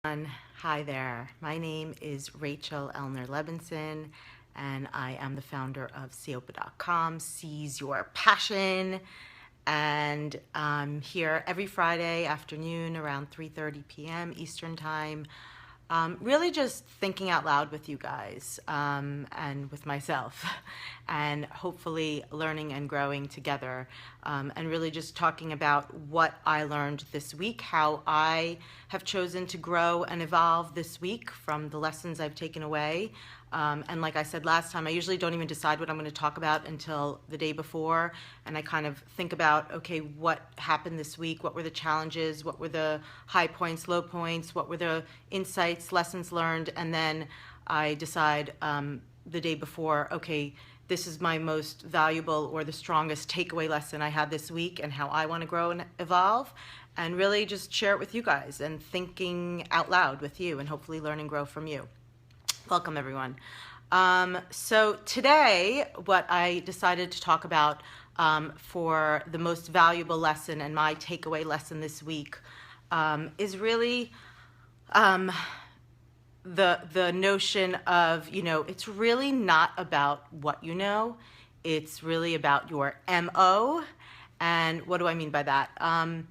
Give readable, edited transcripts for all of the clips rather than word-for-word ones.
Hi there. My name is Rachel Elner Levinson, and I am the founder of Seopa.com, Seize Your Passion. And I'm here every Friday afternoon around 3:30 p.m. Eastern Time, really just thinking out loud with you guys and with myself, and hopefully learning and growing together, and really just talking about what I learned this week, how I have chosen to grow and evolve this week from the lessons I've taken away. And like I said last time, I usually don't even decide what I'm going to talk about until the day before, and I kind of think about, okay, what happened this week, what were the challenges, what were the high points, low points, what were the insights, lessons learned, and then I decide the day before, okay, this is my most valuable or the strongest takeaway lesson I had this week and how I want to grow and evolve, and really just share it with you guys and thinking out loud with you and hopefully learn and grow from you. Welcome, everyone. So today, what I decided to talk about for the most valuable lesson and my takeaway lesson this week is really the notion of, it's really not about what you know. It's really about your MO. And what do I mean by that? I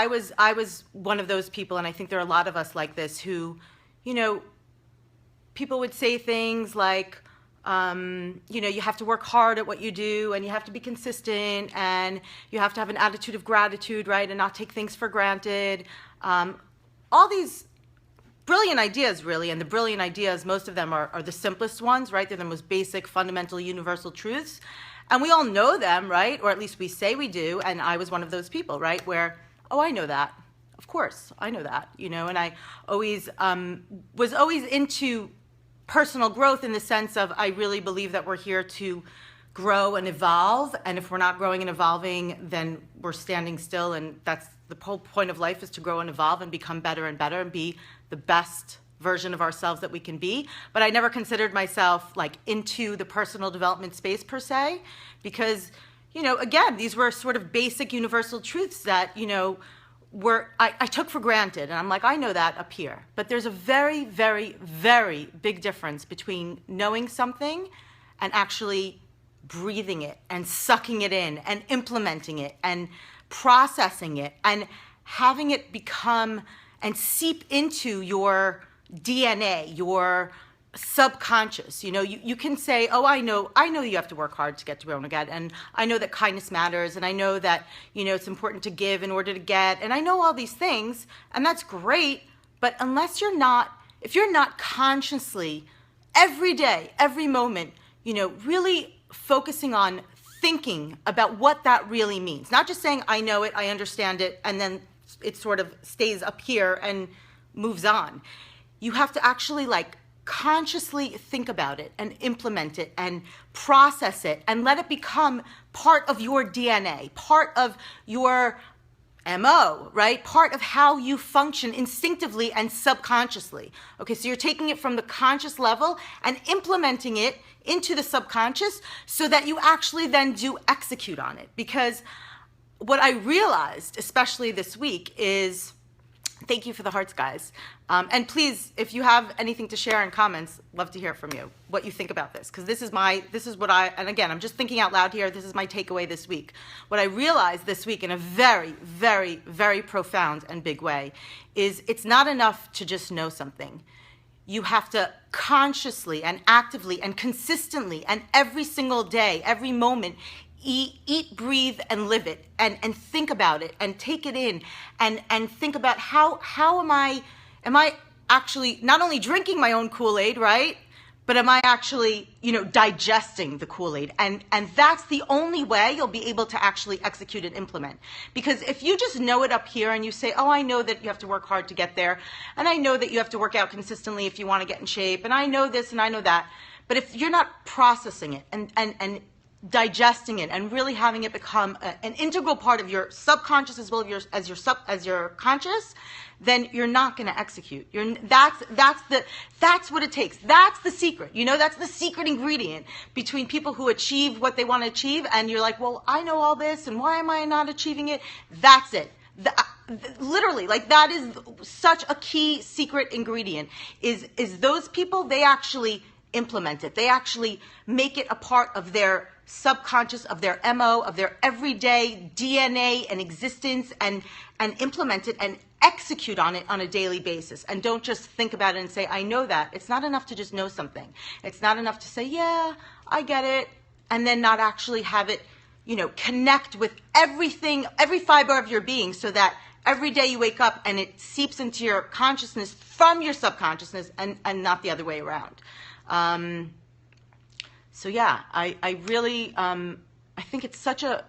was one of those people, and I think there are a lot of us like this who, people would say things like, you have to work hard at what you do, and you have to be consistent, and you have to have an attitude of gratitude, right, and not take things for granted. All these brilliant ideas, really, and the brilliant ideas, most of them are the simplest ones, right? They're the most basic, fundamental, universal truths. And we all know them, right? Or at least we say we do, and I was one of those people, right, where, oh, I know that. Of course, I know that, and I always was always into personal growth in the sense of I really believe that we're here to grow and evolve, and if we're not growing and evolving, then we're standing still, and that's the whole point of life, is to grow and evolve and become better and better and be the best version of ourselves that we can be. But I never considered myself like into the personal development space per se, because again, these were sort of basic universal truths that I took for granted, and I'm like, I know that up here. But there's a very, very, very big difference between knowing something and actually breathing it and sucking it in and implementing it and processing it and having it become and seep into your DNA, your subconscious. You can say, oh, I know you have to work hard to get to where I want to get, and I know that kindness matters, and I know that it's important to give in order to get, and I know all these things, and that's great. But if you're not consciously every day, every moment, really focusing on thinking about what that really means, not just saying I know it, I understand it, and then it sort of stays up here and moves on. You have to actually consciously think about it and implement it and process it and let it become part of your DNA, part of your MO, right? Part of how you function instinctively and subconsciously. Okay, so you're taking it from the conscious level and implementing it into the subconscious so that you actually then do execute on it. Because what I realized, especially this week, is, thank you for the hearts, guys. And please, if you have anything to share in comments, love to hear from you, what you think about this. Because this is and again, I'm just thinking out loud here, this is my takeaway this week. What I realized this week in a very, very, very profound and big way is it's not enough to just know something. You have to consciously and actively and consistently and every single day, every moment, eat, breathe, and live it, and think about it, and take it in, and think about how am I actually not only drinking my own Kool-Aid, right? But am I actually, digesting the Kool-Aid? And that's the only way you'll be able to actually execute and implement. Because if you just know it up here and you say, oh, I know that you have to work hard to get there, and I know that you have to work out consistently if you want to get in shape, and I know this and I know that, but if you're not processing it and digesting it and really having it become an integral part of your subconscious as well as your conscious, then you're not going to execute. That's what it takes. That's the secret. That's the secret ingredient between people who achieve what they want to achieve, and you're like, well, I know all this, and why am I not achieving it? That's it. literally, like, that is such a key secret ingredient, is those people, they actually implement it. They actually make it a part of their subconscious, of their MO, of their everyday DNA and existence, and implement it and execute on it on a daily basis, and don't just think about it and say, I know that. It's not enough to just know something. It's not enough to say, yeah, I get it, and then not actually have it, connect with everything, every fiber of your being, so that every day you wake up and it seeps into your consciousness from your subconsciousness, and not the other way around. So yeah, I really, I think it's such a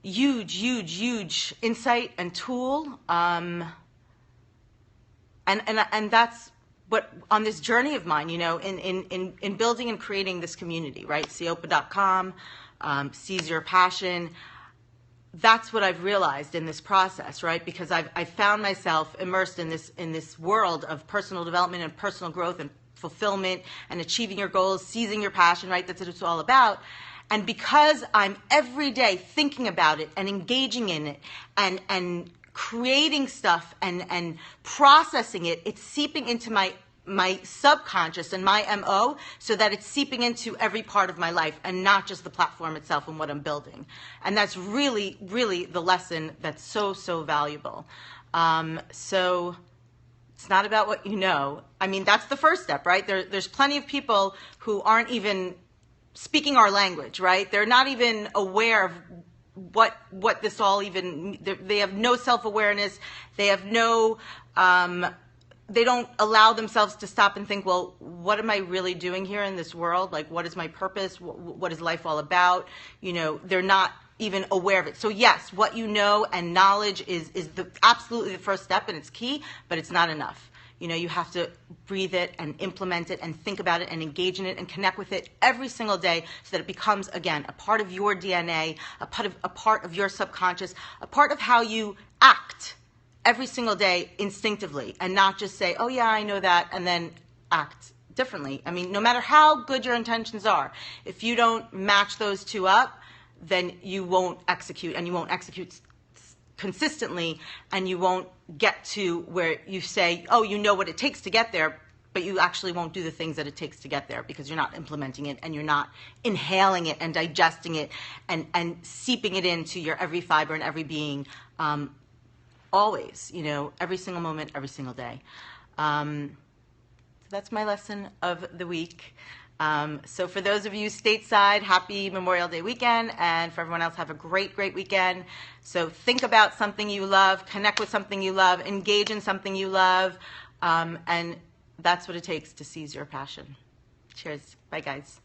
huge insight and tool. And that's what, on this journey of mine, in building and creating this community, right? Seopa.com, Seize Your Passion. That's what I've realized in this process, right? Because I've found myself immersed in this world of personal development and personal growth and fulfillment and achieving your goals, seizing your passion, right? That's what it's all about. And because I'm every day thinking about it and engaging in it and creating stuff and processing it, it's seeping into my subconscious and my MO, so that it's seeping into every part of my life and not just the platform itself and what I'm building. And that's really, really the lesson that's so valuable. So it's not about what you know. I mean, that's the first step, right? There's plenty of people who aren't even speaking our language, right? They're not even aware of what this all even, they have no self-awareness. They have no, they don't allow themselves to stop and think, well, what am I really doing here in this world? Like, what is my purpose? What is life all about? They're not even aware of it. So yes, what you know and knowledge is absolutely the first step, and it's key, but it's not enough. You have to breathe it and implement it and think about it and engage in it and connect with it every single day, so that it becomes, again, a part of your DNA, a part of your subconscious, a part of how you act every single day instinctively, and not just say, oh yeah, I know that, and then act differently. I mean, no matter how good your intentions are, if you don't match those two up, then you won't execute, and you won't execute consistently, and you won't get to where you say, oh, you know what it takes to get there, but you actually won't do the things that it takes to get there, because you're not implementing it, and you're not inhaling it and digesting it and seeping it into your every fiber and every being, always, every single moment, every single day. So that's my lesson of the week. So for those of you stateside, happy Memorial Day weekend, and for everyone else, have a great weekend. So think about something you love, connect with something you love, engage in something you love, and that's what it takes to seize your passion. Cheers. Bye, guys.